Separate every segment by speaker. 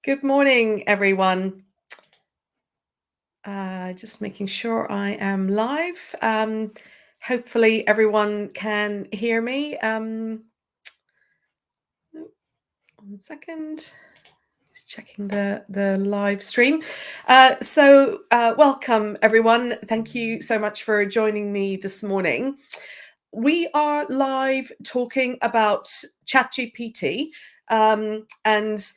Speaker 1: Good morning, everyone. Just making sure I am live. Hopefully, everyone can hear me. 1 second. Just checking the live stream. Welcome, everyone. Thank you so much for joining me this morning. We are live talking about ChatGPT, and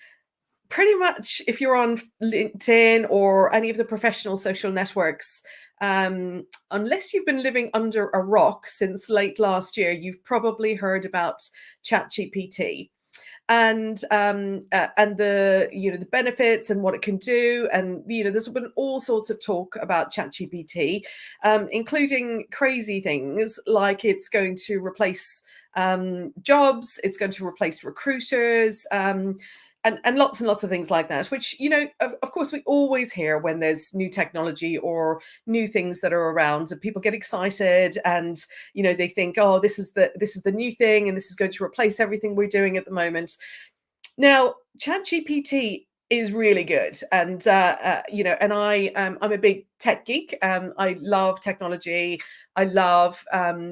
Speaker 1: pretty much if you're on LinkedIn or any of the professional social networks, unless you've been living under a rock since late last year, you've probably heard about ChatGPT and the benefits and what it can do. And there's been all sorts of talk about ChatGPT, including crazy things like it's going to replace jobs, it's going to replace recruiters, and lots and lots of things like that, which, of course, we always hear when there's new technology or new things that are around, and people get excited and they think, oh, this is the new thing, and this is going to replace everything we're doing at the moment. Now, ChatGPT is really good, and I'm a big tech geek. I love technology. I love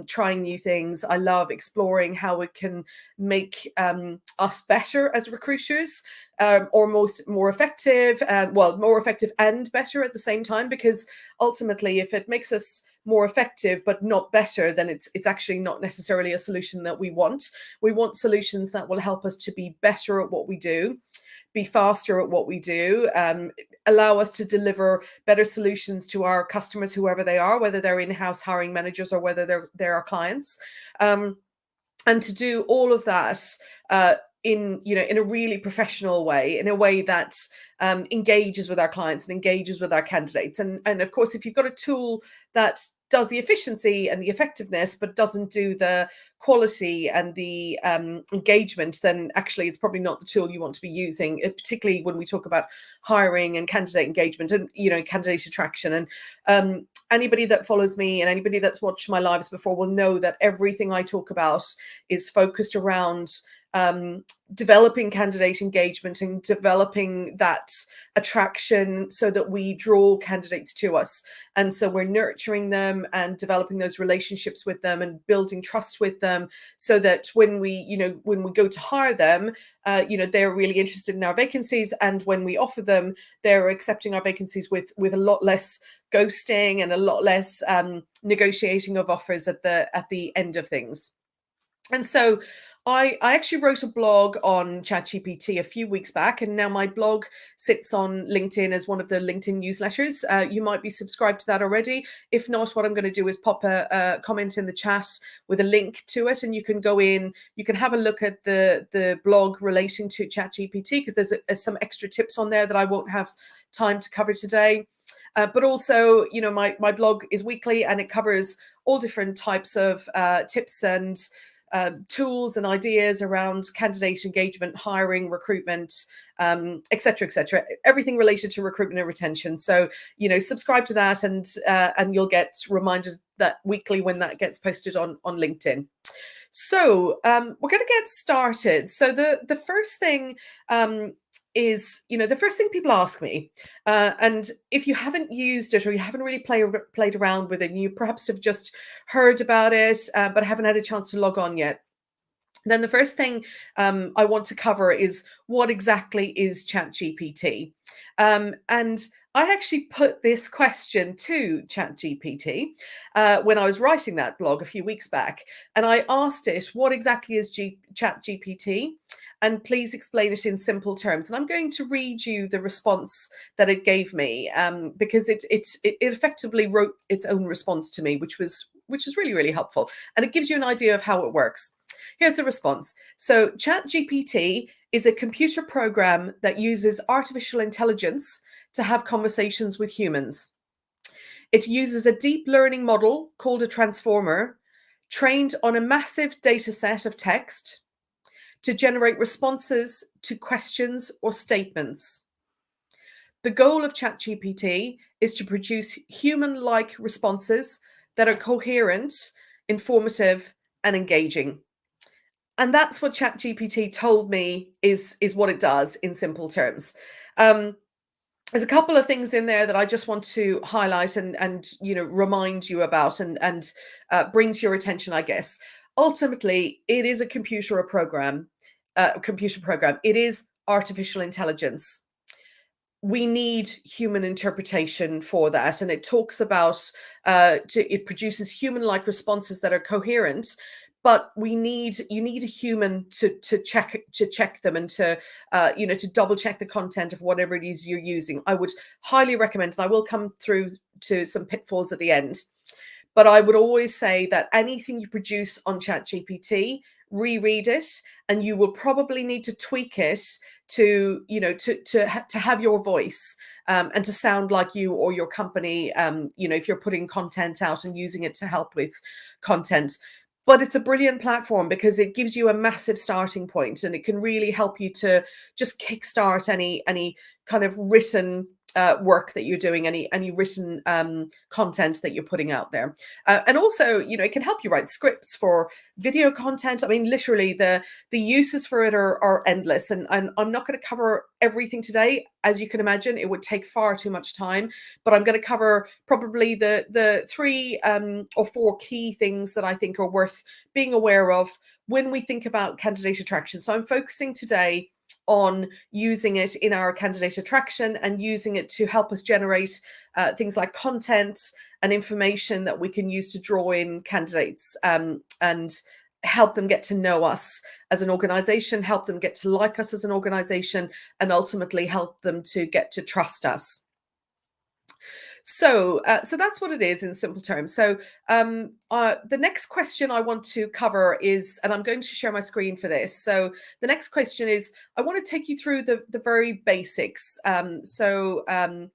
Speaker 1: trying new things. I love exploring how it can make us better as recruiters, or more effective. More effective and better at the same time. Because ultimately, if it makes us more effective but not better, then it's actually not necessarily a solution that we want. We want solutions that will help us to be better at what we do, be faster at what we do, allow us to deliver better solutions to our customers, whoever they are, whether they're in-house hiring managers or whether they're our clients, and to do all of that in a really professional way, in a way that engages with our clients and engages with our candidates. And of course, if you've got a tool that does the efficiency and the effectiveness but doesn't do the quality and the engagement, then actually it's probably not the tool you want to be using, particularly when we talk about hiring and candidate engagement and candidate attraction. And anybody that follows me and anybody that's watched my lives before will know that everything I talk about is focused around developing candidate engagement and developing that attraction so that we draw candidates to us. And so we're nurturing them and developing those relationships with them and building trust with them, so that when we go to hire them, they're really interested in our vacancies, and when we offer them, they're accepting our vacancies with a lot less ghosting and a lot less negotiating of offers at the end of things. And so I actually wrote a blog on ChatGPT a few weeks back, and now my blog sits on LinkedIn as one of the LinkedIn newsletters. You might be subscribed to that already. If not, what I'm going to do is pop a comment in the chat with a link to it, and you can go in, you can have a look at the blog relating to ChatGPT, because there's some extra tips on there that I won't have time to cover today. But also, my blog is weekly, and it covers all different types of tips and tools and ideas around candidate engagement, hiring, recruitment, et cetera, everything related to recruitment and retention. So, subscribe to that, and you'll get reminded that weekly when that gets posted on LinkedIn. So we're going to get started. So the first thing is, the first thing people ask me, and if you haven't used it or you haven't really played around with it, and you perhaps have just heard about it, but haven't had a chance to log on yet, then the first thing I want to cover is, what exactly is ChatGPT? And I actually put this question to ChatGPT when I was writing that blog a few weeks back, and I asked it, what exactly is ChatGPT? And please explain it in simple terms. And I'm going to read you the response that it gave me, because it effectively wrote its own response to me, which was really, really helpful. And it gives you an idea of how it works. Here's the response. So ChatGPT is a computer program that uses artificial intelligence to have conversations with humans. It uses a deep learning model called a transformer, trained on a massive data set of text, to generate responses to questions or statements. The goal of ChatGPT is to produce human-like responses that are coherent, informative, and engaging. And that's what ChatGPT told me is what it does in simple terms. Um, there's a couple of things in there that I just want to highlight and remind you about and bring to your attention, I guess. Ultimately, it is a computer program. It is artificial intelligence. We need human interpretation for that, and it talks about it produces human-like responses that are coherent, but you need a human to check them and to double check the content of whatever it is you're using. I would highly recommend, and I will come through to some pitfalls at the end, but I would always say that anything you produce on ChatGPT, reread it, and you will probably need to tweak it to to have your voice, and to sound like you or your company. If you're putting content out and using it to help with content. But it's a brilliant platform because it gives you a massive starting point, and it can really help you to just kickstart any kind of written work that you're doing, any written content that you're putting out there. And also, it can help you write scripts for video content. I mean, literally the uses for it are endless, and I'm not going to cover everything today. As you can imagine, it would take far too much time, but I'm going to cover probably the three or four key things that I think are worth being aware of when we think about candidate attraction. So I'm focusing today on using it in our candidate attraction and using it to help us generate things like content and information that we can use to draw in candidates, and help them get to know us as an organization, help them get to like us as an organization, and ultimately help them to get to trust us. So that's what it is in simple terms. So the next question I want to cover is, and I'm going to share my screen for this. So the next question is, I want to take you through the very basics. The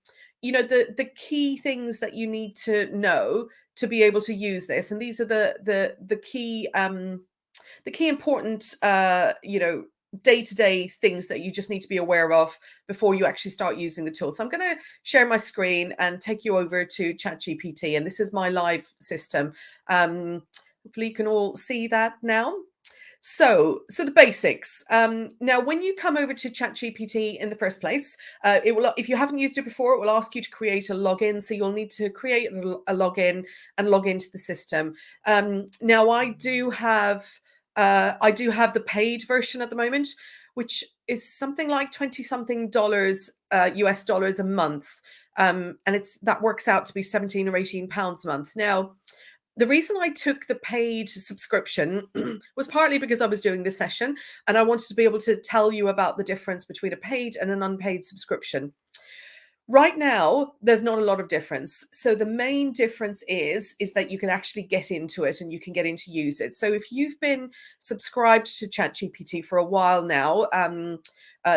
Speaker 1: key things that you need to know to be able to use this, and these are the key important day-to-day things that you just need to be aware of before you actually start using the tool. So I'm going to share my screen and take you over to ChatGPT, and this is my live system. Hopefully you can all see that now. So the basics. Now, when you come over to ChatGPT in the first place, it will, if you haven't used it before, it will ask you to create a login. So you'll need to create a login and log into the system. Now, I do have the paid version at the moment, which is something like 20 something dollars, US dollars a month, and that works out to be 17 or 18 pounds a month. Now, the reason I took the paid subscription was partly because I was doing this session and I wanted to be able to tell you about the difference between a paid and an unpaid subscription. Right now, there's not a lot of difference. So the main difference is that you can actually get into it and you can get in to use it. So if you've been subscribed to ChatGPT for a while now,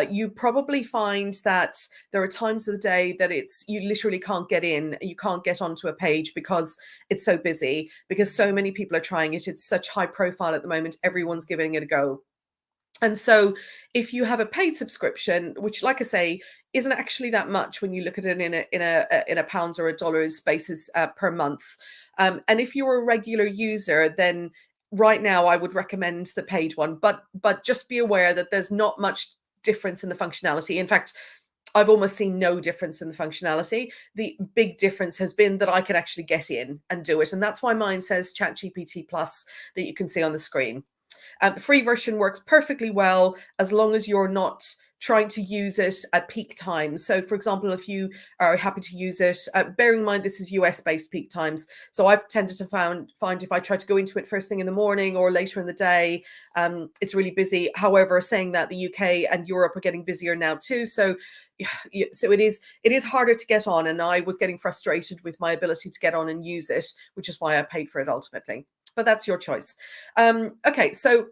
Speaker 1: you probably find that there are times of the day that you literally can't get in, you can't get onto a page because it's so busy, because so many people are trying it. It's such high profile at the moment. Everyone's giving it a go. And so if you have a paid subscription, which, like I say, isn't actually that much when you look at it in a pounds or a dollars basis per month, and if you're a regular user, then right now I would recommend the paid one. But just be aware that there's not much difference in the functionality. In fact, I've almost seen no difference in the functionality. The big difference has been that I can actually get in and do it, and that's why mine says ChatGPT Plus that you can see on the screen. The free version works perfectly well as long as you're not trying to use it at peak times. So, for example, if you are happy to use it, bearing in mind this is US-based peak times, so I've tended to find if I try to go into it first thing in the morning or later in the day, it's really busy. However, saying that, the UK and Europe are getting busier now too, so it is harder to get on, and I was getting frustrated with my ability to get on and use it, which is why I paid for it ultimately. But that's your choice. Okay, so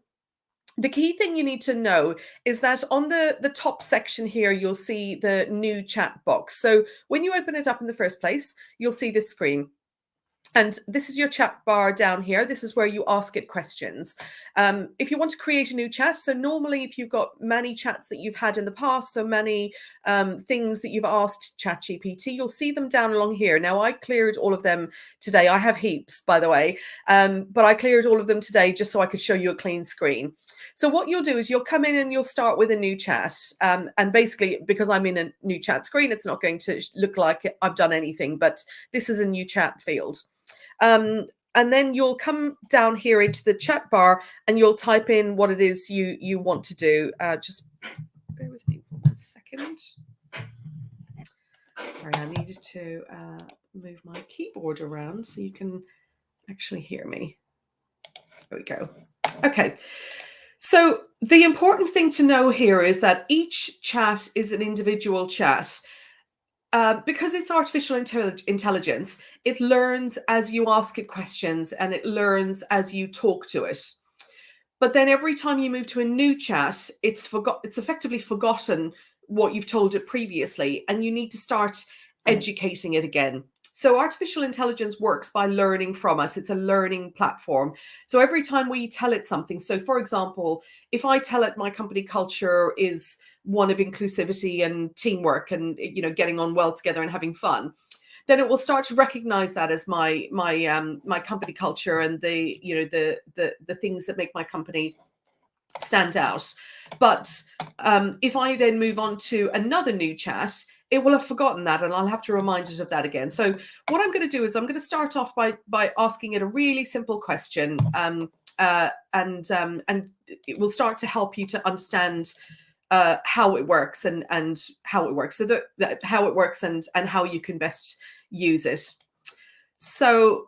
Speaker 1: the key thing you need to know is that on the top section here, you'll see the new chat box. So when you open it up in the first place, you'll see this screen. And this is your chat bar down here. This is where you ask it questions. If you want to create a new chat, so normally if you've got many chats that you've had in the past, so many things that you've asked ChatGPT, you'll see them down along here. Now, I cleared all of them today. I have heaps, by the way, but I cleared all of them today just so I could show you a clean screen. So what you'll do is you'll come in and you'll start with a new chat. And basically, because I'm in a new chat screen, it's not going to look like I've done anything, but this is a new chat field. And then you'll come down here into the chat bar and you'll type in what it is you want to do. Just bear with me for 1 second. Sorry, I needed to move my keyboard around so you can actually hear me. There we go. Okay. So the important thing to know here is that each chat is an individual chat. Because it's artificial intelligence, it learns as you ask it questions and it learns as you talk to it. But then every time you move to a new chat, it's effectively forgotten what you've told it previously, and you need to start educating it again. So artificial intelligence works by learning from us. It's a learning platform. So every time we tell it something, so for example, if I tell it my company culture is one of inclusivity and teamwork and getting on well together and having fun, then it will start to recognize that as my company culture and the things that make my company stand out. But if I then move on to another new chat, it will have forgotten that, and I'll have to remind it of that again. So what I'm going to do is I'm going to start off by asking it a really simple question, and it will start to help you to understand how it works and how it works. So how it works and how you can best use it. So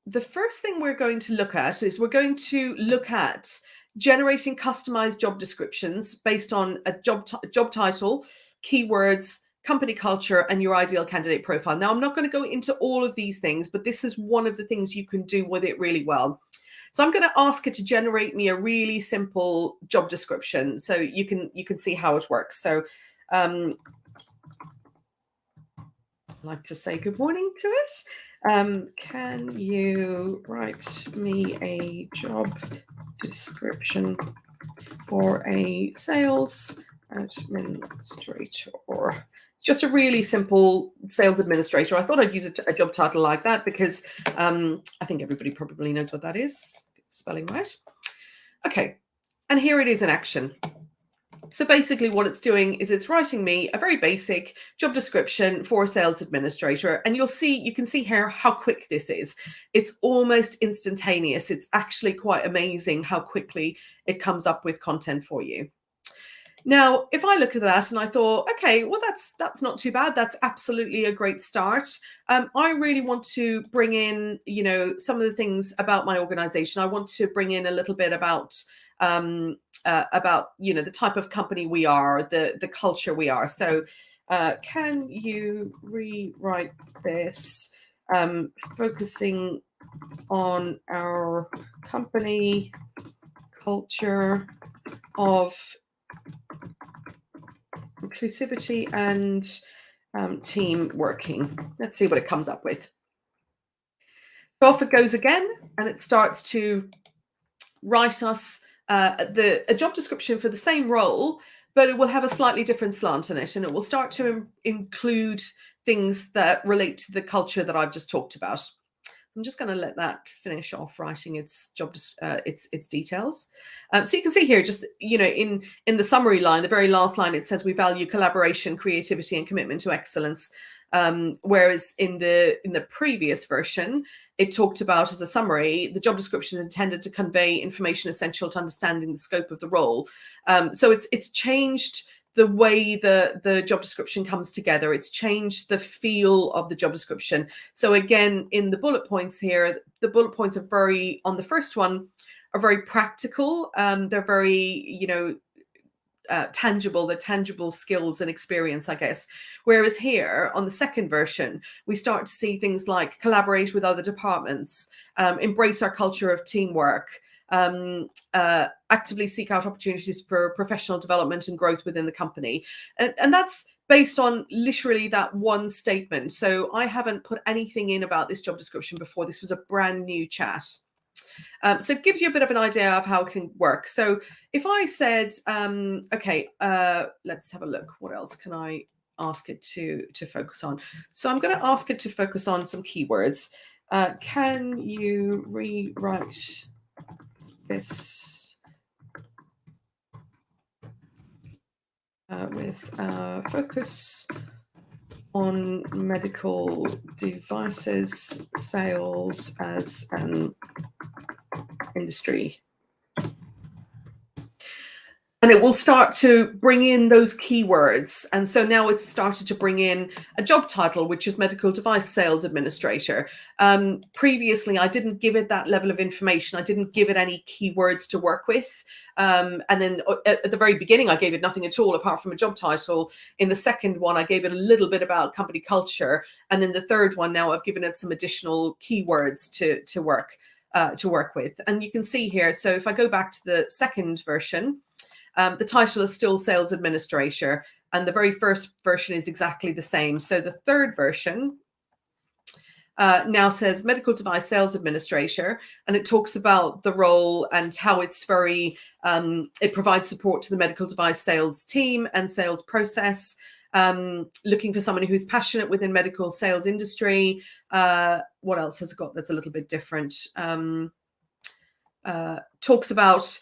Speaker 1: the first thing we're going to look at is we're going to look at generating customized job descriptions based on a job title, keywords, company culture, and your ideal candidate profile. Now, I'm not going to go into all of these things, but this is one of the things you can do with it really well. So I'm going to ask it to generate me a really simple job description so you can see how it works. So I'd like to say good morning to it. Can you write me a job description for a sales administrator? Just a really simple sales administrator. I thought I'd use a job title like that because I think everybody probably knows what that is. Spelling right. Okay, and here it is in action. So basically what it's doing is it's writing me a very basic job description for a sales administrator. And you can see here how quick this is. It's almost instantaneous. It's actually quite amazing how quickly it comes up with content for you. Now, if I looked at that and I thought, okay, well, that's not too bad. That's absolutely a great start. I really want to bring in, some of the things about my organization. I want to bring in a little bit about the type of company we are, the culture we are. So can you rewrite this, focusing on our company culture of inclusivity and team working? Let's see what it comes up with. So off it goes again, and it starts to write us a job description for the same role, but it will have a slightly different slant on it, and it will start to include things that relate to the culture that I've just talked about. I'm just going to let that finish off writing its its details. So you can see here, just in the summary line, the very last line, it says we value collaboration, creativity, and commitment to excellence. Whereas in the previous version, it talked about, as a summary, the job description is intended to convey information essential to understanding the scope of the role. So it's changed the way the job description comes together. It's changed the feel of the job description. So again, in the bullet points here, the bullet points are on the first one, are very practical. They're very, tangible. They're tangible skills and experience, I guess. Whereas here on the second version, we start to see things like collaborate with other departments, embrace our culture of teamwork, actively seek out opportunities for professional development and growth within the company. And that's based on literally that one statement. So I haven't put anything in about this job description before. This was a brand new chat. So it gives you a bit of an idea of how it can work. So if I said, okay, let's have a look. What else can I ask it to focus on? So I'm going to ask it to focus on some keywords. Can you rewrite this with focus on medical devices sales as an industry? And it will start to bring in those keywords. And so now it's started to bring in a job title, which is medical device sales administrator. Previously, I didn't give it that level of information. I didn't give it any keywords to work with. And then at the very beginning, I gave it nothing at all apart from a job title. In the second one, I gave it a little bit about company culture. And then the third one, now I've given it some additional keywords to work with. And you can see here, so if I go back to the second version, the title is still sales administrator, and the very first version is exactly the same. So the third version now says medical device sales administrator, and it talks about the role and how it's very, it provides support to the medical device sales team and sales process, looking for someone who's passionate within medical sales industry. What else has it got that's a little bit different? Talks about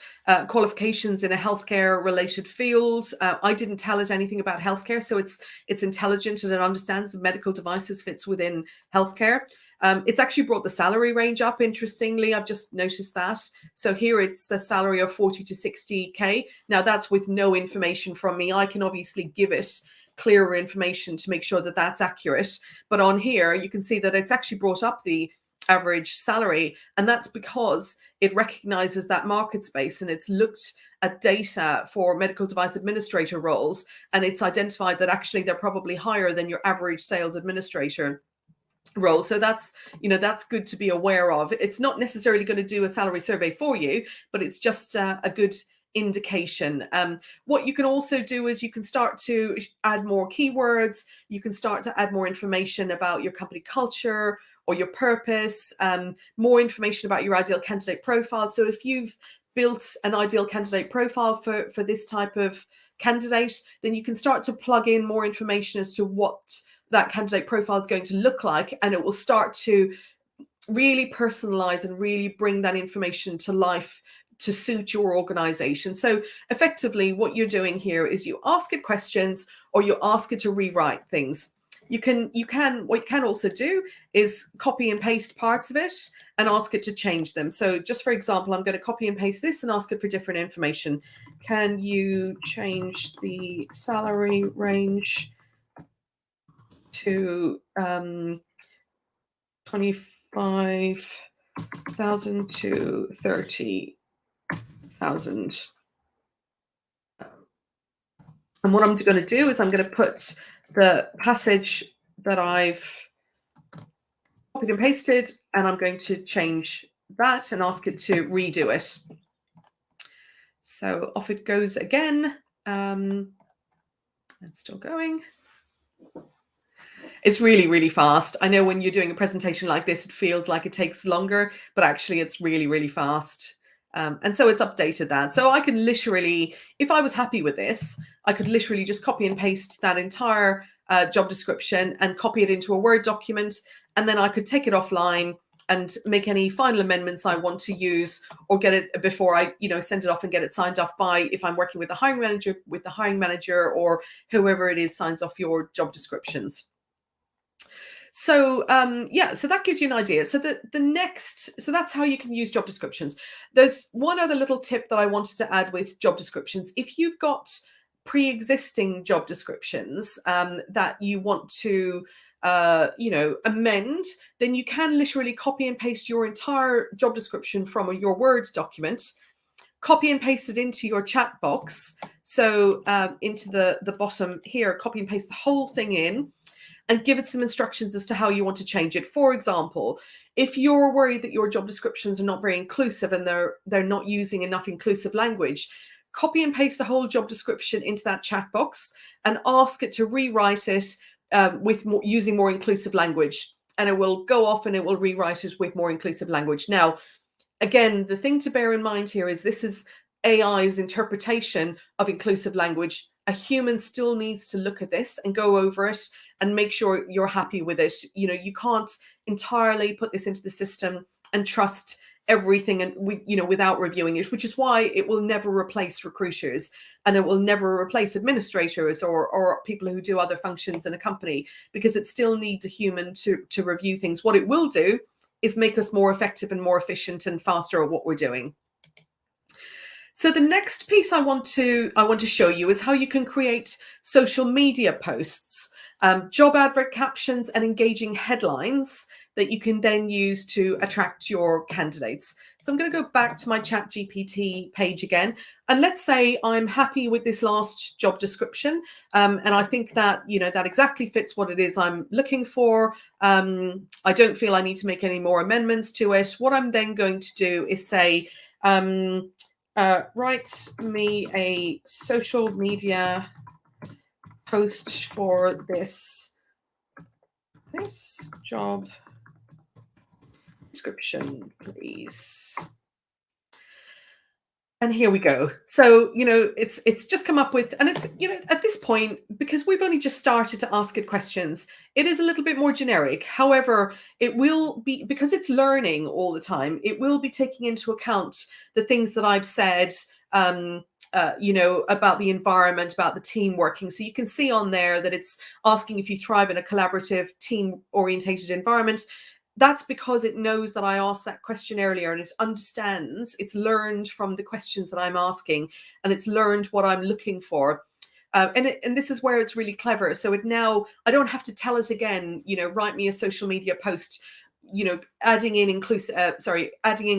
Speaker 1: qualifications in a healthcare related field. I didn't tell it anything about healthcare, so it's intelligent and it understands that medical devices fits within healthcare. It's actually brought the salary range up, interestingly. I've just noticed that. So here it's a salary of 40 to 60K. Now that's with no information from me. I can obviously give it clearer information to make sure that that's accurate. But on here, you can see that it's actually brought up the average salary, and that's because it recognizes that market space and it's looked at data for medical device administrator roles, and it's identified that actually they're probably higher than your average sales administrator role. So that's, that's good to be aware of. It's not necessarily going to do a salary survey for you, but it's just a good indication. What you can also do is you can start to add more keywords. You can start to add more information about your company culture or your purpose, more information about your ideal candidate profile. So if you've built an ideal candidate profile for this type of candidate, then you can start to plug in more information as to what that candidate profile is going to look like, and it will start to really personalize and really bring that information to life to suit your organization. So effectively what you're doing here is you ask it questions or you ask it to rewrite things. What you can also do is copy and paste parts of it and ask it to change them. So just for example, I'm going to copy and paste this and ask it for different information. Can you change the salary range to 25,000 to 30,000? And what I'm going to do is I'm going to put the passage that I've copied and pasted, and I'm going to change that and ask it to redo it. So off it goes again. It's still going. It's really, really fast. I know when you're doing a presentation like this, it feels like it takes longer, but actually it's really, really fast. And so it's updated that. So I can literally, if I was happy with this, I could literally just copy and paste that entire job description and copy it into a Word document. And then I could take it offline and make any final amendments I want to use, or get it before I, send it off and get it signed off by, if I'm working with the hiring manager, or whoever it is signs off your job descriptions. So so that gives you an idea. So so that's how you can use job descriptions. There's one other little tip that I wanted to add with job descriptions. If you've got pre-existing job descriptions that you want to amend, then you can literally copy and paste your entire job description from your Word document, copy and paste it into your chat box. So into the bottom here, copy and paste the whole thing in. and give it some instructions as to how you want to change it. For example, if you're worried that your job descriptions are not very inclusive and they're not using enough inclusive language, copy and paste the whole job description into that chat box and ask it to rewrite it using more inclusive language. And it will go off and it will rewrite it with more inclusive language. Now, again, the thing to bear in mind here is this is AI's interpretation of inclusive language. A human still needs to look at this and go over it and make sure you're happy with it. You know, you can't entirely put this into the system and trust everything and without reviewing it, which is why it will never replace recruiters and it will never replace administrators or people who do other functions in a company, because it still needs a human to review things. What it will do is make us more effective and more efficient and faster at what we're doing. So the next piece I want to show you is how you can create social media posts, job advert captions, and engaging headlines that you can then use to attract your candidates. So I'm going to go back to my ChatGPT page again, and let's say I'm happy with this last job description, and I think that that exactly fits what it is I'm looking for. I don't feel I need to make any more amendments to it. What I'm then going to do is say, write me a social media post for this job description, please. And here we go. So, it's just come up with, and it's, at this point, because we've only just started to ask it questions, it is a little bit more generic. However, it will be, because it's learning all the time, it will be taking into account the things that I've said, about the environment, about the team working. So you can see on there that it's asking if you thrive in a collaborative, team-orientated environment. That's because it knows that I asked that question earlier, and it understands, it's learned from the questions that I'm asking, and it's learned what I'm looking for. And this is where it's really clever. So now I don't have to tell it again, write me a social media post, adding in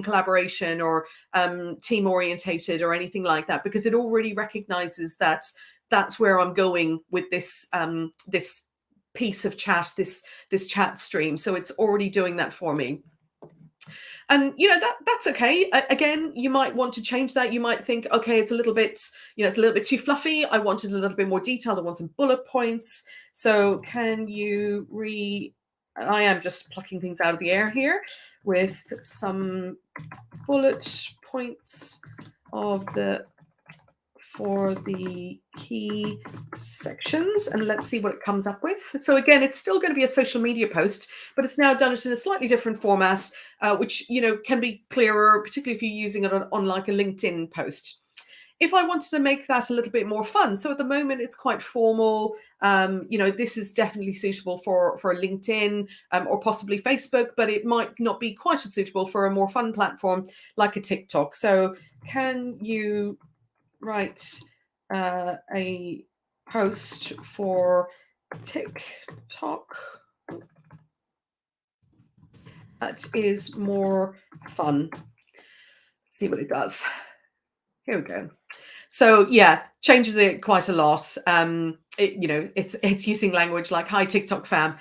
Speaker 1: collaboration or team orientated or anything like that, because it already recognizes that that's where I'm going with this this piece of chat, this chat stream. So it's already doing that for me. And that's okay. Again, you might want to change that. You might think, okay, it's a little bit too fluffy. I wanted a little bit more detailed. I want some bullet points. So can you I am just plucking things out of the air here with some bullet points for the key sections, and let's see what it comes up with. So again, it's still going to be a social media post, but it's now done it in a slightly different format, which can be clearer, particularly if you're using it on like a LinkedIn post. If I wanted to make that a little bit more fun, so at the moment it's quite formal. This is definitely suitable for LinkedIn or possibly Facebook, but it might not be quite as suitable for a more fun platform like a TikTok. So can you write a post for TikTok that is more fun? Let's see what it does. Here we go. So yeah, changes it quite a lot. It's using language like "Hi TikTok fam,"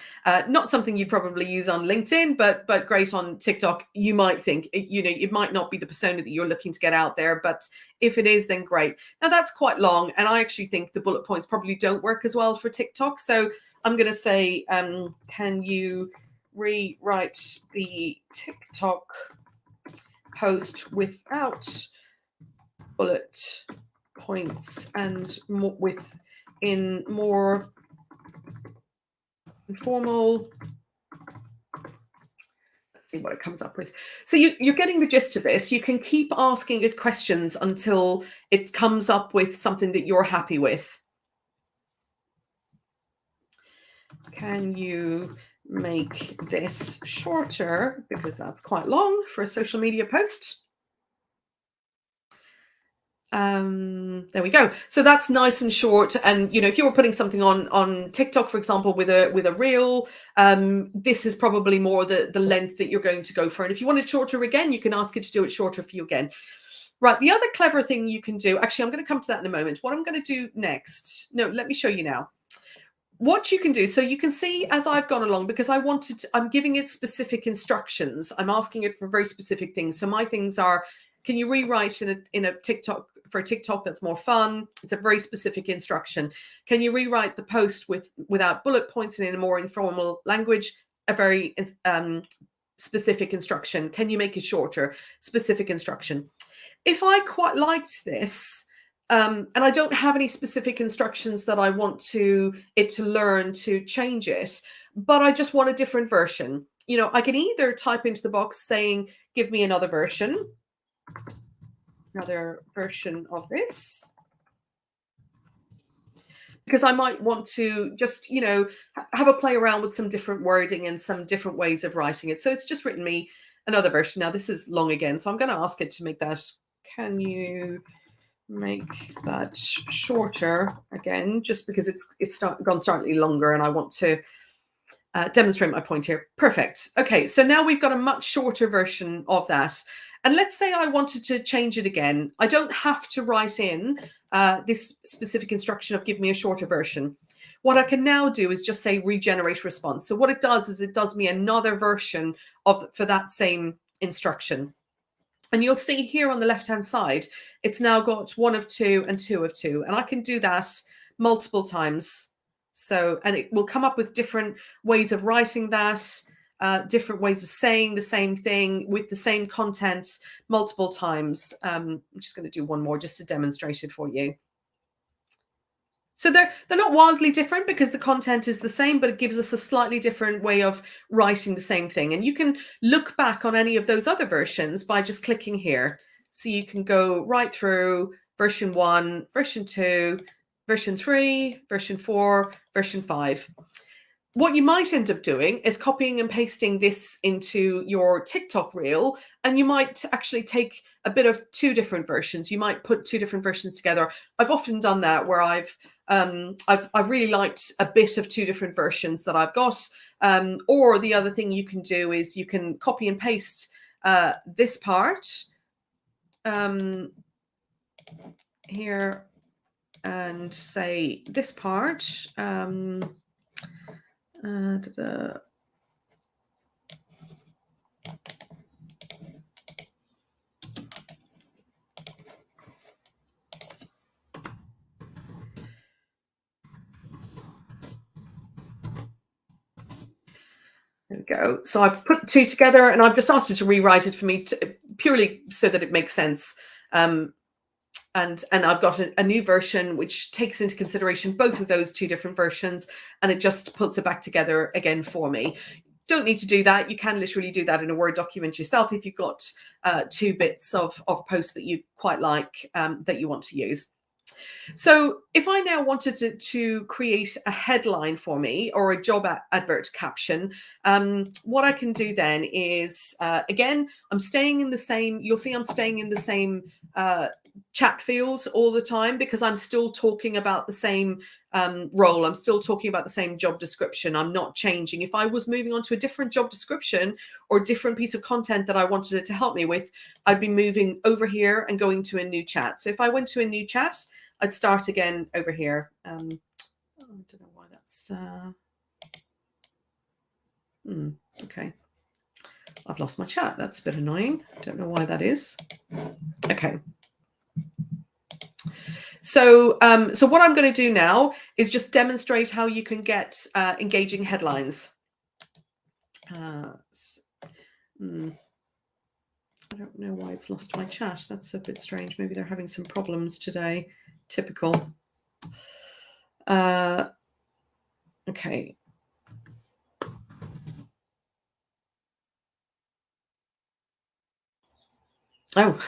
Speaker 1: not something you'd probably use on LinkedIn, but great on TikTok. You might think it might not be the persona that you're looking to get out there, but if it is, then great. Now that's quite long, and I actually think the bullet points probably don't work as well for TikTok. So I'm going to say, can you rewrite the TikTok post without bullet points and in more informal? Let's see what it comes up with. So you're getting the gist of this. You can keep asking it questions until it comes up with something that you're happy with. Can you make this shorter, because that's quite long for a social media post? There we go. So that's nice and short. And if you were putting something on TikTok, for example, with a reel, this is probably more the length that you're going to go for. And if you want it shorter again, you can ask it to do it shorter for you again. Right. The other clever thing you can do, actually, I'm going to come to that in a moment. What I'm going to do next. No, let me show you now. what you can do, so you can see as I've gone along, because I'm giving it specific instructions. I'm asking it for very specific things. So my things are, can you rewrite in a TikTok, for a TikTok that's more fun? It's a very specific instruction. Can you rewrite the post without bullet points and in a more informal language? A very specific instruction. Can you make it shorter? Specific instruction. If I quite liked this, and I don't have any specific instructions that I want it to learn to change it, but I just want a different version. I can either type into the box saying, give me another version of this, because I might want to just, have a play around with some different wording and some different ways of writing it. So it's just written me another version. Now this is long again, so I'm going to ask it to make that. Can you make that shorter again, just because it's gone slightly longer and I want to demonstrate my point here. Perfect. Okay, so now we've got a much shorter version of that. And let's say I wanted to change it again. I don't have to write in this specific instruction of give me a shorter version. What I can now do is just say regenerate response. So what it does is it does me another version for that same instruction. And you'll see here on the left-hand side, it's now got 1 of 2 and 2 of 2. And I can do that multiple times. So, and it will come up with different ways of writing that, different ways of saying the same thing with the same content multiple times. I'm just going to do one more just to demonstrate it for you. So they're not wildly different because the content is the same, but it gives us a slightly different way of writing the same thing. And you can look back on any of those other versions by just clicking here. So you can go right through version 1, version 2, version 3, version 4, version 5. What you might end up doing is copying and pasting this into your TikTok reel, and you might actually take a bit of 2 different versions. You might put 2 different versions together. I've often done that where I've really liked a bit of 2 different versions that I've got. Or the other thing you can do is you can copy and paste this part here and say this part. There we go. So I've put 2 together and I've just started to rewrite it for me purely so that it makes sense. And I've got a new version which takes into consideration both of those 2 different versions, and it just puts it back together again for me. Don't need to do that. You can literally do that in a Word document yourself if you've got 2 bits of posts that you quite like that you want to use. So if I now wanted to create a headline for me or a job advert caption, what I can do then is, again, I'm staying in the same, you'll see I'm staying in the same chat fields all the time because I'm still talking about the same role. I'm still talking about the same job description. I'm not changing. If I was moving on to a different job description or a different piece of content that I wanted it to help me with, I'd be moving over here and going to a new chat. So if I went to a new chat, I'd start again over here. I don't know why that's... okay. I've lost my chat. That's a bit annoying. I don't know why that is. Okay. So, so what I'm going to do now is just demonstrate how you can get engaging headlines. I don't know why it's lost my chat. That's a bit strange. Maybe they're having some problems today. Typical. Okay. Oh,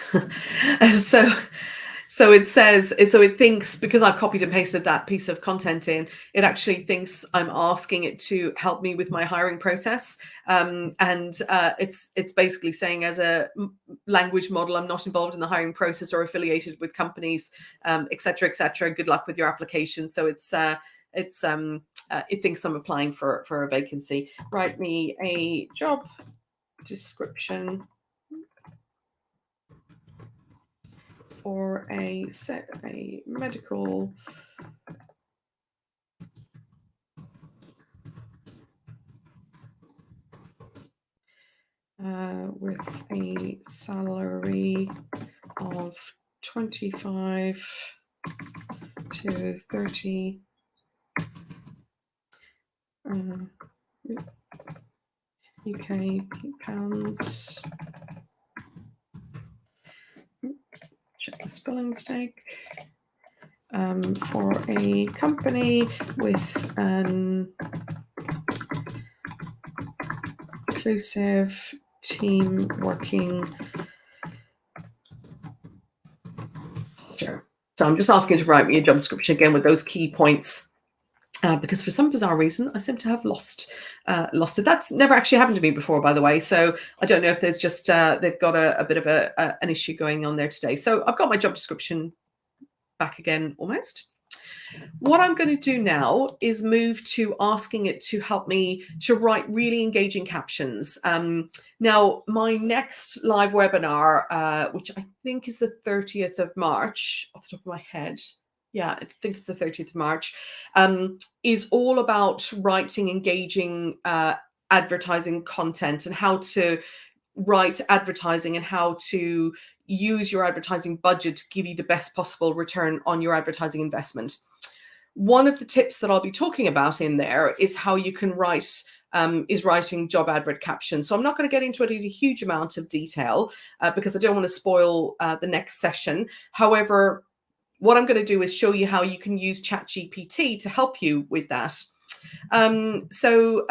Speaker 1: so it says, so it thinks, because I've copied and pasted that piece of content in, it actually thinks I'm asking it to help me with my hiring process. And it's basically saying, as a language model, I'm not involved in the hiring process or affiliated with companies, et cetera, et cetera. Good luck with your application. So it thinks I'm applying for a vacancy. Write me a job description for a medical with a salary of 25 to 30 UK pounds. Check the spelling mistake. For a company with an inclusive team working. Sure. So I'm just asking to write me a job description again with those key points. Because for some bizarre reason, I seem to have lost it. That's never actually happened to me before, by the way. So I don't know if there's just they've got a bit of an issue going on there today. So I've got my job description back again almost. What I'm going to do now is move to asking it to help me to write really engaging captions. Now, my next live webinar, which I think is the 30th of March, off the top of my head, yeah, I think it's the 30th of March, is all about writing engaging advertising content and how to write advertising and how to use your advertising budget to give you the best possible return on your advertising investment. One of the tips that I'll be talking about in there is how you can writing job advert captions. So I'm not going to get into it in a huge amount of detail because I don't want to spoil the next session. However, what I'm going to do is show you how you can use ChatGPT to help you with that. So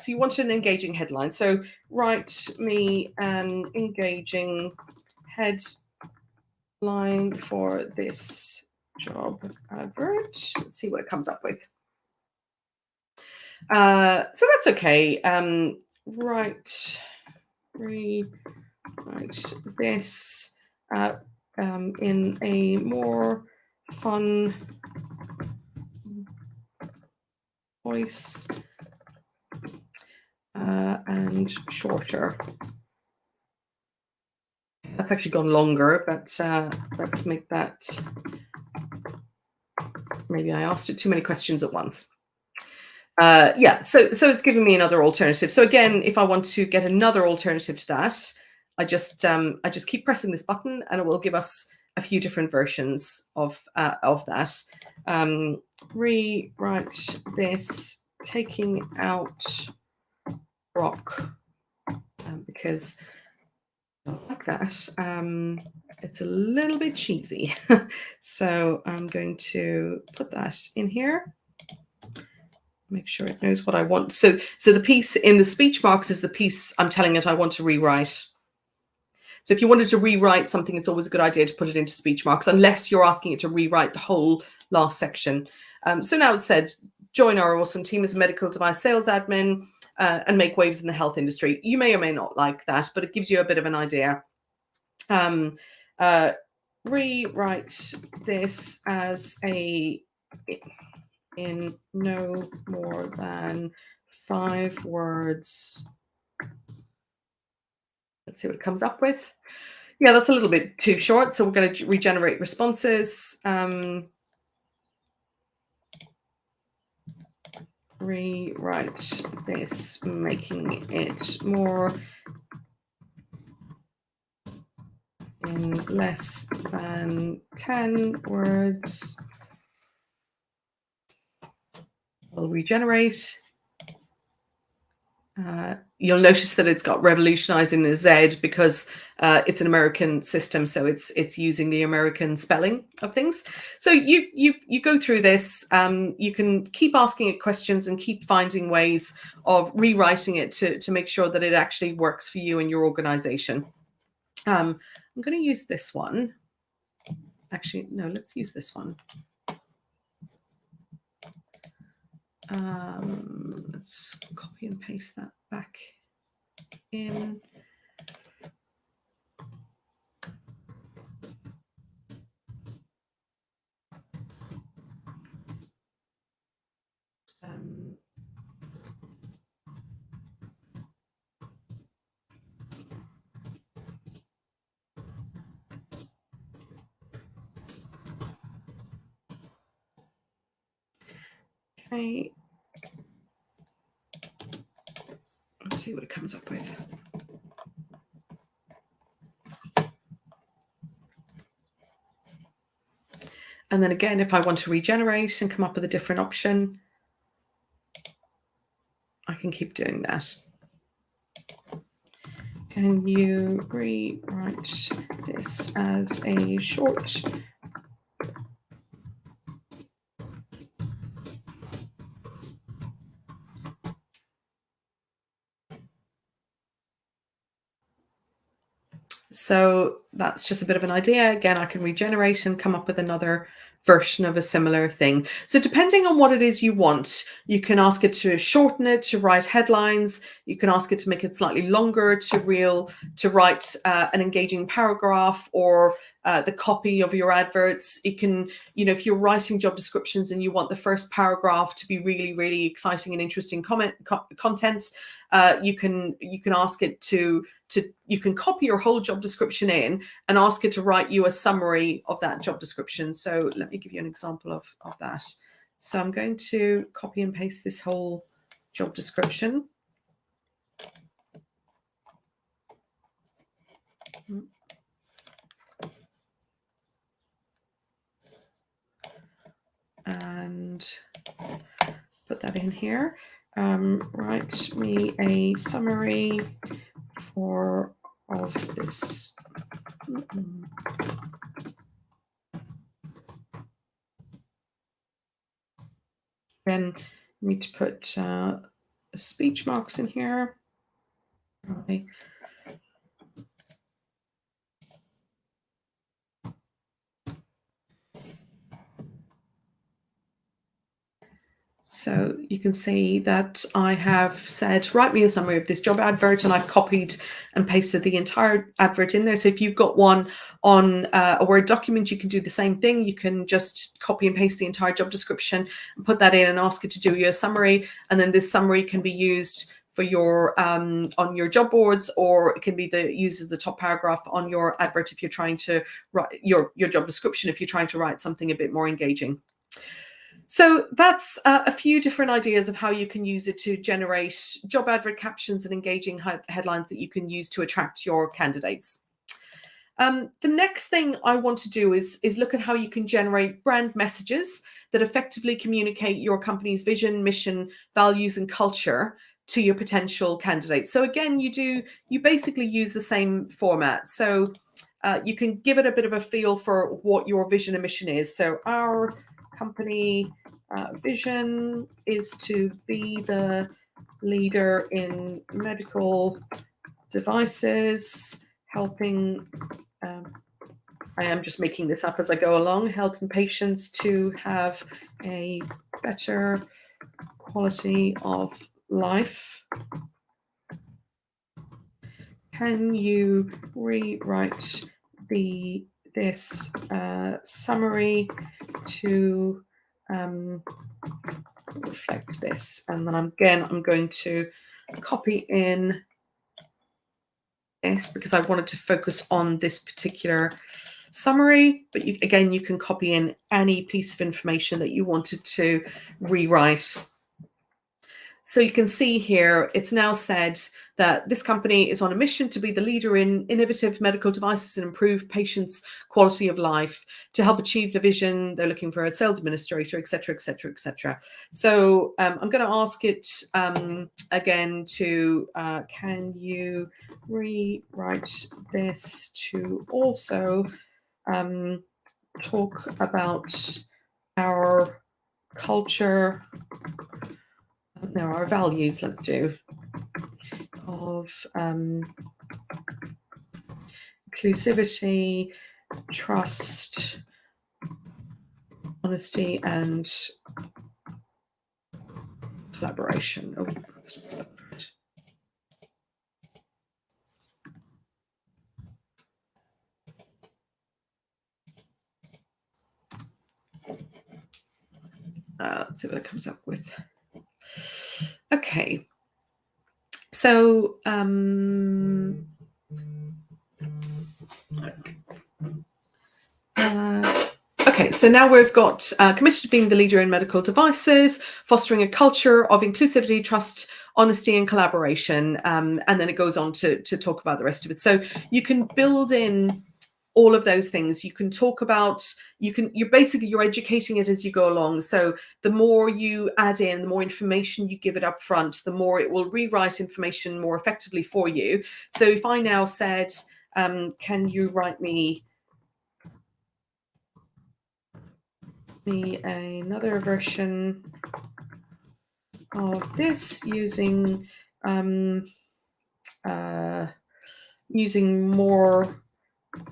Speaker 1: you wanted an engaging headline. So write me an engaging headline for this job advert. Let's see what it comes up with. So that's okay. Rewrite this in a more fun voice and shorter. That's actually gone longer, but let's make that. Maybe I asked it too many questions at once. So it's giving me another alternative. So again, if I want to get another alternative to that, I just keep pressing this button, and it will give us a few different versions of that. Rewrite this, taking out rock, because I don't like that. It's a little bit cheesy. So I'm going to put that in here. Make sure it knows what I want. So the piece in the speech marks is the piece I'm telling it I want to rewrite. So if you wanted to rewrite something, it's always a good idea to put it into speech marks, unless you're asking it to rewrite the whole last section. So now it said, join our awesome team as a medical device sales admin and make waves in the health industry. You may or may not like that, but it gives you a bit of an idea. Rewrite this as in no more than 5 words. Let's see what it comes up with. Yeah, that's a little bit too short. So we're going to regenerate responses. Rewrite this, making it more in less than 10 words. We'll regenerate. You'll notice that it's got Revolutionise in a Z because it's an American system, so it's using the American spelling of things. So you go through this. You can keep asking it questions and keep finding ways of rewriting it to make sure that it actually works for you and your organization. I'm going to use this one. Actually, no, let's use this one. Let's copy and paste that back in. Okay. Let's see what it comes up with. And then again, if I want to regenerate and come up with a different option, I can keep doing that. Can you rewrite this as a short? So that's just a bit of an idea. Again, I can regenerate and come up with another version of a similar thing. So depending on what it is you want, you can ask it to shorten it, to write headlines. You can ask it to make it slightly longer, to write an engaging paragraph, or the copy of your adverts. It can, if you're writing job descriptions and you want the first paragraph to be really, really exciting and interesting content, you can ask it to you can copy your whole job description in and ask it to write you a summary of that job description. So let me give you an example of that. So I'm going to copy and paste this whole job description. And put that in here. Write me a summary of this. Then need to put the speech marks in here. Okay. So you can see that I have said, write me a summary of this job advert, and I've copied and pasted the entire advert in there. So if you've got one on a Word document, you can do the same thing. You can just copy and paste the entire job description and put that in and ask it to do you a summary. And then this summary can be used for your on your job boards, or it can be used as the top paragraph on your advert if you're trying to write your job description, if you're trying to write something a bit more engaging. So that's a few different ideas of how you can use it to generate job advert captions and engaging headlines that you can use to attract your candidates. The next thing I want to do is look at how you can generate brand messages that effectively communicate your company's vision, mission, values, and culture to your potential candidates. So again, you basically use the same format. So you can give it a bit of a feel for what your vision and mission is. So our company vision is to be the leader in medical devices, helping, I am just making this up as I go along, helping patients to have a better quality of life. Can you rewrite this summary to reflect this? And then I'm going to copy in this because I wanted to focus on this particular summary, but you can copy in any piece of information that you wanted to rewrite. So you can see here, it's now said that this company is on a mission to be the leader in innovative medical devices and improve patients' quality of life. To help achieve the vision, they're looking for a sales administrator, etc., etc., etc. So I'm going to ask it again to, can you rewrite this to also talk about our culture, our values, let's do, of inclusivity, trust, honesty, and collaboration. Oh, that's not spelled right. Let's see what it comes up with. Okay, so okay, so now we've got committed to being the leader in medical devices, fostering a culture of inclusivity, trust, honesty, and collaboration, and then it goes on to talk about the rest of it. So you can build in all of those things. You can talk about, you're educating it as you go along. So the more you add in, the more information you give it up front, the more it will rewrite information more effectively for you. So if I now said, can you write me another version of this using using more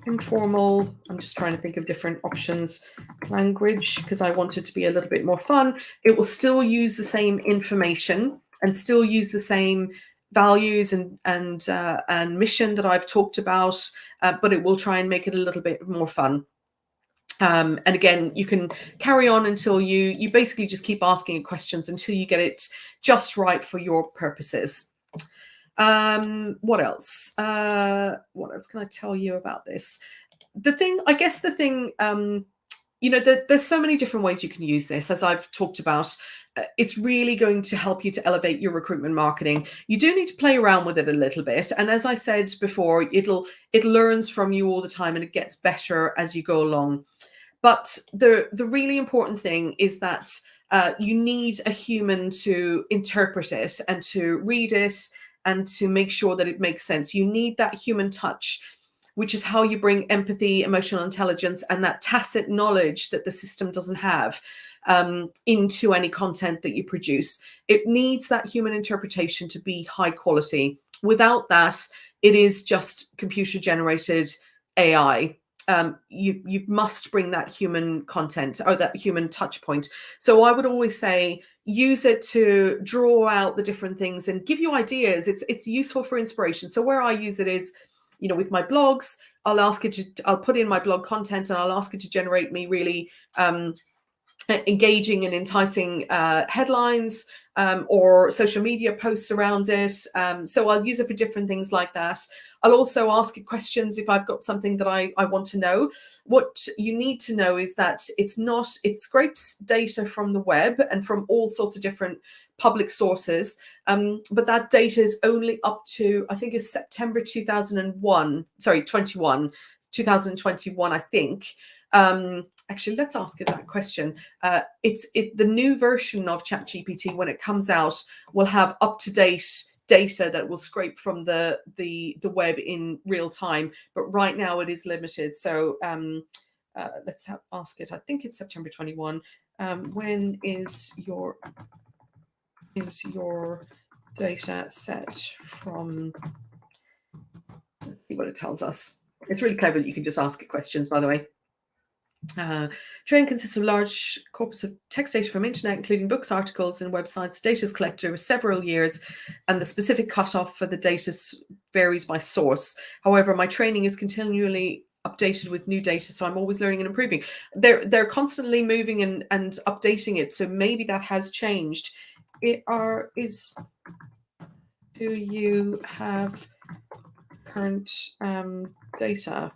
Speaker 1: informal, I'm just trying to think of different options, language, because I want it to be a little bit more fun. It will still use the same information and still use the same values and mission that I've talked about, but it will try and make it a little bit more fun. And again, you can carry on until you basically just keep asking questions until you get it just right for your purposes. What else? What else can I tell you about this? There's so many different ways you can use this, as I've talked about. It's really going to help you to elevate your recruitment marketing. You do need to play around with it a little bit. And as I said before, it learns from you all the time and it gets better as you go along. But the really important thing is that you need a human to interpret it and to read it and to make sure that it makes sense. You need that human touch, which is how you bring empathy, emotional intelligence, and that tacit knowledge that the system doesn't have into any content that you produce. It needs that human interpretation to be high quality. Without that, it is just computer generated AI. You must bring that human content or that human touch point. So I would always say, use it to draw out the different things and give you ideas. It's useful for inspiration. So where I use it is, with my blogs, I'll put in my blog content and I'll ask it to generate me really engaging and enticing headlines or social media posts around it. So I'll use it for different things like that. I'll also ask it questions if I've got something that I want to know. What you need to know is that it scrapes data from the web and from all sorts of different public sources. But that data is only up to, I think it's September 2021, I think. Actually, let's ask it that question. The new version of ChatGPT, when it comes out, will have up-to-date data that will scrape from the web in real time. But right now it is limited. So let's ask it. I think it's September 21. When is your data set from? Let's see what it tells us. It's really clever that you can just ask it questions, by the way. Training consists of large corpus of text data from internet, including books, articles, and websites. Data is collected over several years, and the specific cutoff for the data varies by source. However, my training is continually updated with new data, so I'm always learning and improving. They're constantly moving and updating it, so maybe that has changed. Do you have current data?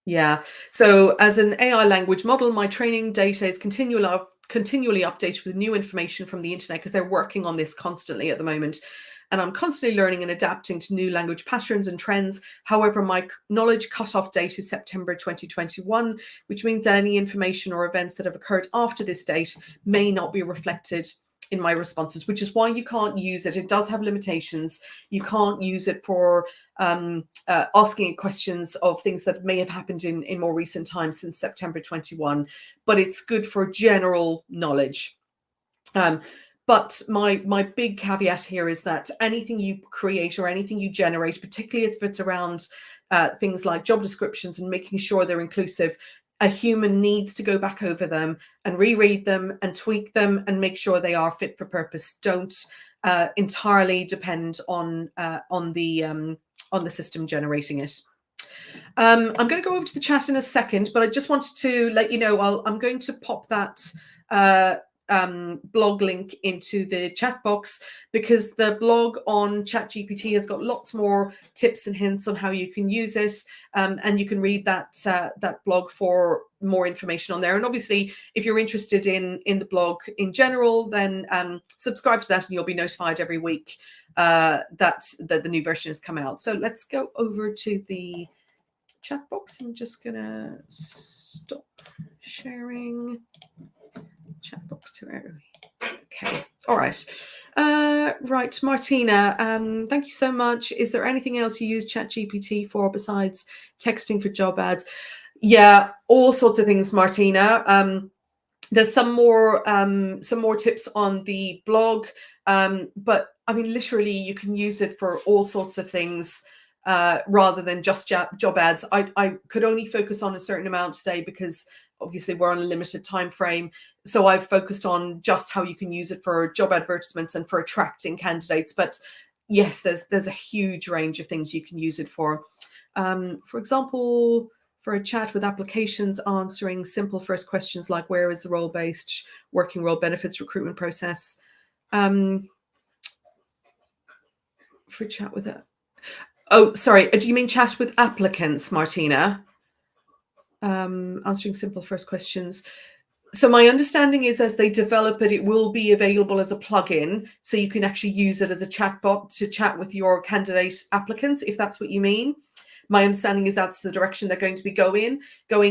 Speaker 1: Yeah. So as an AI language model, my training data is continually updated with new information from the internet, because they're working on this constantly at the moment. And I'm constantly learning and adapting to new language patterns and trends. However, my knowledge cutoff date is September 2021, which means that any information or events that have occurred after this date may not be reflected in my responses, which is why you can't use it. It does have limitations. You can't use it for asking questions of things that may have happened in more recent times since September 21, but it's good for general knowledge. But my big caveat here is that anything you create or anything you generate, particularly if it's around things like job descriptions and making sure they're inclusive, a human needs to go back over them and reread them and tweak them and make sure they are fit for purpose. Don't entirely depend on the system generating it. I'm going to go over to the chat in a second, but I just wanted to let you know I'm going to pop that blog link into the chat box, because the blog on ChatGPT has got lots more tips and hints on how you can use it, and you can read that blog for more information on there. And obviously, if you're interested in the blog in general, then subscribe to that and you'll be notified every week that the new version has come out. So let's go over to the chat box. I'm just gonna stop sharing chat box. Okay. All right. Right, Martina, thank you so much. Is there anything else you use ChatGPT for besides texting for job ads? Yeah, all sorts of things, Martina. There's some more tips on the blog, but I mean, literally, you can use it for all sorts of things rather than just job ads. I could only focus on a certain amount today because obviously we're on a limited time frame. So I've focused on just how you can use it for job advertisements and for attracting candidates. But yes, there's a huge range of things you can use it for. For example, for a chat with applications, answering simple first questions like where is the role based, working role, benefits, recruitment process. For chat with it. Oh, sorry. Do you mean chat with applicants, Martina? Answering simple first questions. So my understanding is as they develop it, it will be available as a plugin. So you can actually use it as a chatbot to chat with your candidate applicants, if that's what you mean. My understanding is that's the direction they're going to be going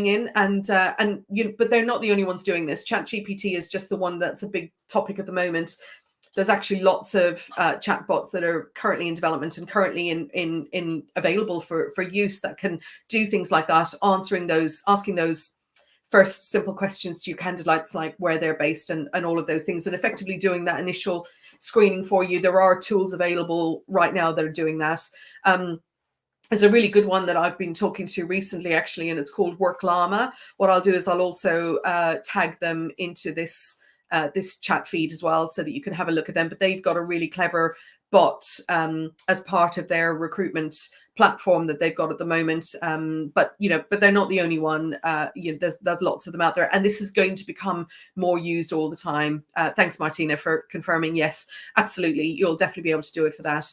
Speaker 1: in, but they're not the only ones doing this. ChatGPT is just the one that's a big topic at the moment. There's actually lots of chatbots that are currently in development and currently in available for use that can do things like that, asking those first simple questions to your candidates, like where they're based and all of those things, and effectively doing that initial screening for you. There are tools available right now that are doing that. There's a really good one that I've been talking to recently, actually, and it's called Work Llama. What I'll do is I'll also tag them into this chat feed as well, so that you can have a look at them. But they've got a really clever bot as part of their recruitment platform that they've got at the moment. But they're not the only one. There's lots of them out there, and this is going to become more used all the time. Thanks, Martina, for confirming. Yes, absolutely. You'll definitely be able to do it for that.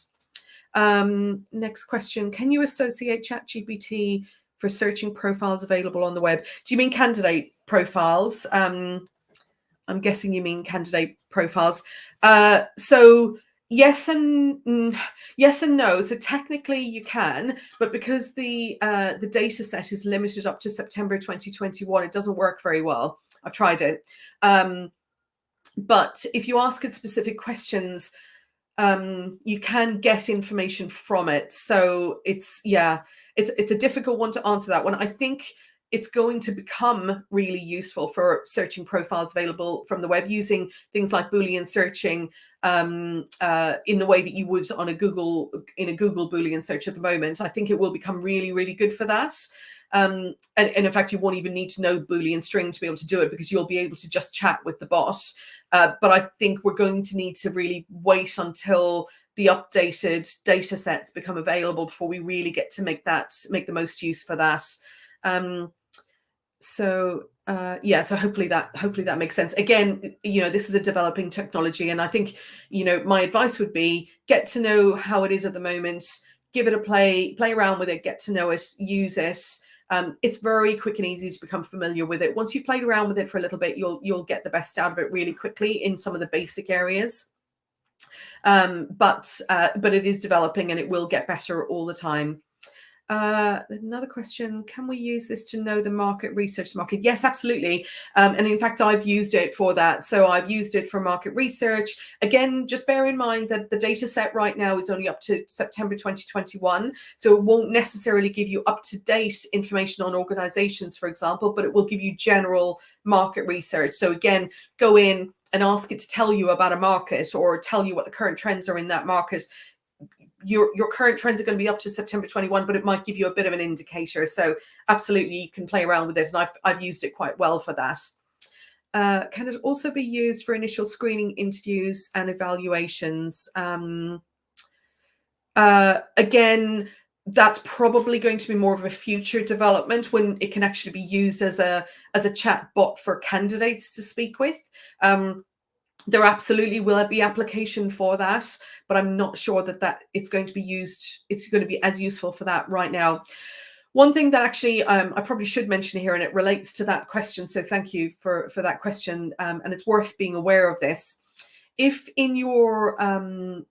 Speaker 1: Next question. Can you associate ChatGPT for searching profiles available on the web? Do you mean candidate profiles? I'm guessing you mean candidate profiles. So yes and no. So technically you can, but because the data set is limited up to September 2021, it doesn't work very well. I've tried it. But if you ask it specific questions, you can get information from it. So it's a difficult one to answer, that one. I think it's going to become really useful for searching profiles available from the web, using things like Boolean searching in the way that you would on a Google Boolean search at the moment. I think it will become really, really good for that. And in fact, you won't even need to know Boolean string to be able to do it, because you'll be able to just chat with the bot. But I think we're going to need to really wait until the updated data sets become available before we really get to make the most use for that. So hopefully that makes sense. Again, this is a developing technology, and I think, my advice would be get to know how it is at the moment, give it a play around with it, get to know it, use it. It's very quick and easy to become familiar with it. Once you've played around with it for a little bit, you'll get the best out of it really quickly in some of the basic areas. But it is developing, and it will get better all the time. Another question: can we use this to know the market, research the market? Yes, absolutely. And in fact, I've used it for that. So I've used it for market research. Again, just bear in mind that the data set right now is only up to September 2021. So it won't necessarily give you up-to-date information on organizations, for example, but it will give you general market research. So again, go in and ask it to tell you about a market, or tell you what the current trends are in that market. Your current trends are going to be up to September 21, but it might give you a bit of an indicator. So absolutely, you can play around with it, and I've used it quite well for that. Can it also be used for initial screening interviews and evaluations? Again, that's probably going to be more of a future development, when it can actually be used as a chat bot for candidates to speak with. There absolutely will be application for that, but I'm not sure that it's going to be used. It's going to be as useful for that right now. One thing that actually I probably should mention here, and it relates to that question, so thank you for that question, and it's worth being aware of this. If in your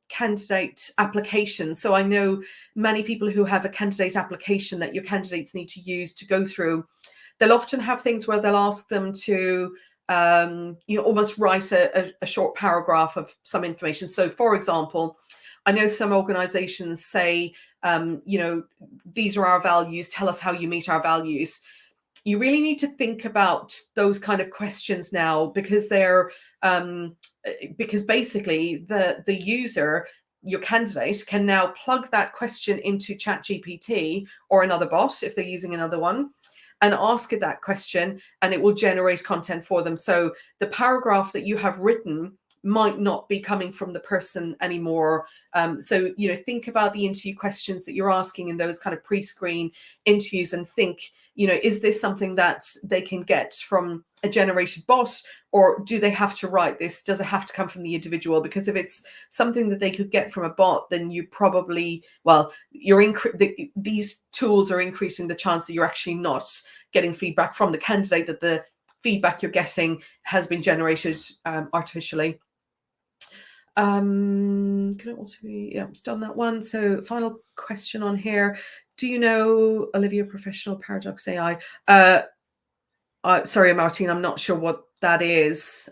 Speaker 1: candidate application, so I know many people who have a candidate application that your candidates need to use to go through, they'll often have things where they'll ask them to almost write a short paragraph of some information. So for example, I know some organizations say, these are our values, tell us how you meet our values. You really need to think about those kind of questions now, because they're because basically the user, your candidate, can now plug that question into ChatGPT or another bot if they're using another one, and ask it that question, and it will generate content for them. So the paragraph that you have written might not be coming from the person anymore. So, think about the interview questions that you're asking in those kind of pre-screen interviews, and think, is this something that they can get from a generated bot, or do they have to write this? Does it have to come from the individual? Because if it's something that they could get from a bot, then you probably, these tools are increasing the chance that you're actually not getting feedback from the candidate, that the feedback you're getting has been generated artificially. Can I also, it's done that one. So final question on here. Do you know Olivia Professional Paradox AI? Sorry, Martine, I'm not sure what that is.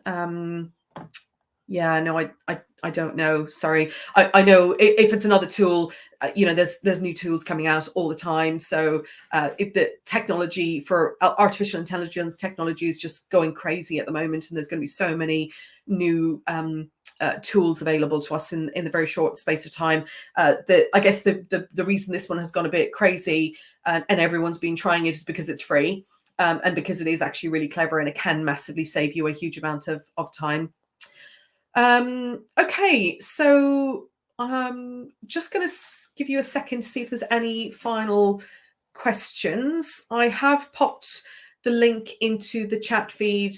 Speaker 1: Yeah, no, I don't know. Sorry. I know if it's another tool, there's new tools coming out all the time. So the technology for artificial intelligence technology is just going crazy at the moment, and there's going to be so many new tools available to us in the very short space of time. I guess the reason this one has gone a bit crazy and everyone's been trying it is because it's free, and because it is actually really clever, and it can massively save you a huge amount of time. Okay, so just going to give you a second to see if there's any final questions. I have popped the link into the chat feed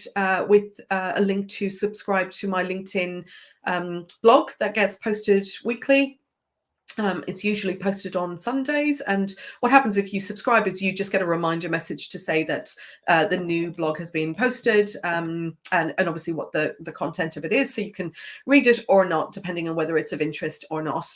Speaker 1: with a link to subscribe to my LinkedIn blog that gets posted weekly. It's usually posted on Sundays, and what happens if you subscribe is you just get a reminder message to say that the new blog has been posted, and obviously what the content of it is, so you can read it or not, depending on whether it's of interest or not.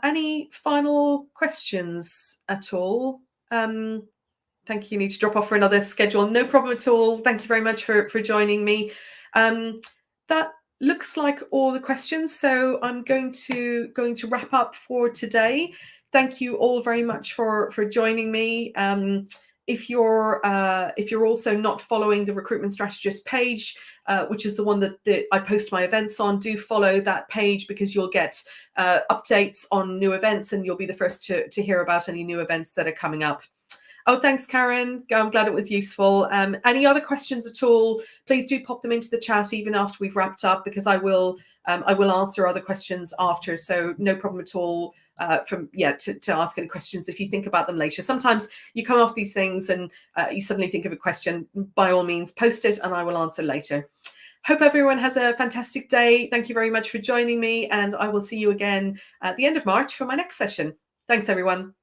Speaker 1: Any final questions at all? Thank you. Need to drop off for another schedule. No problem at all. Thank you very much for joining me. That looks like all the questions, so I'm going to wrap up for today. Thank you all very much for joining me. If you're also not following the Recruitment Strategist page, which is the one that I post my events on, do follow that page, because you'll get updates on new events, and you'll be the first to hear about any new events that are coming up. Oh, thanks, Karen. I'm glad it was useful. Any other questions at all, please do pop them into the chat even after we've wrapped up, because I will answer other questions after. So no problem at all to ask any questions if you think about them later. Sometimes you come off these things and you suddenly think of a question. By all means, post it and I will answer later. Hope everyone has a fantastic day. Thank you very much for joining me, and I will see you again at the end of March for my next session. Thanks, everyone.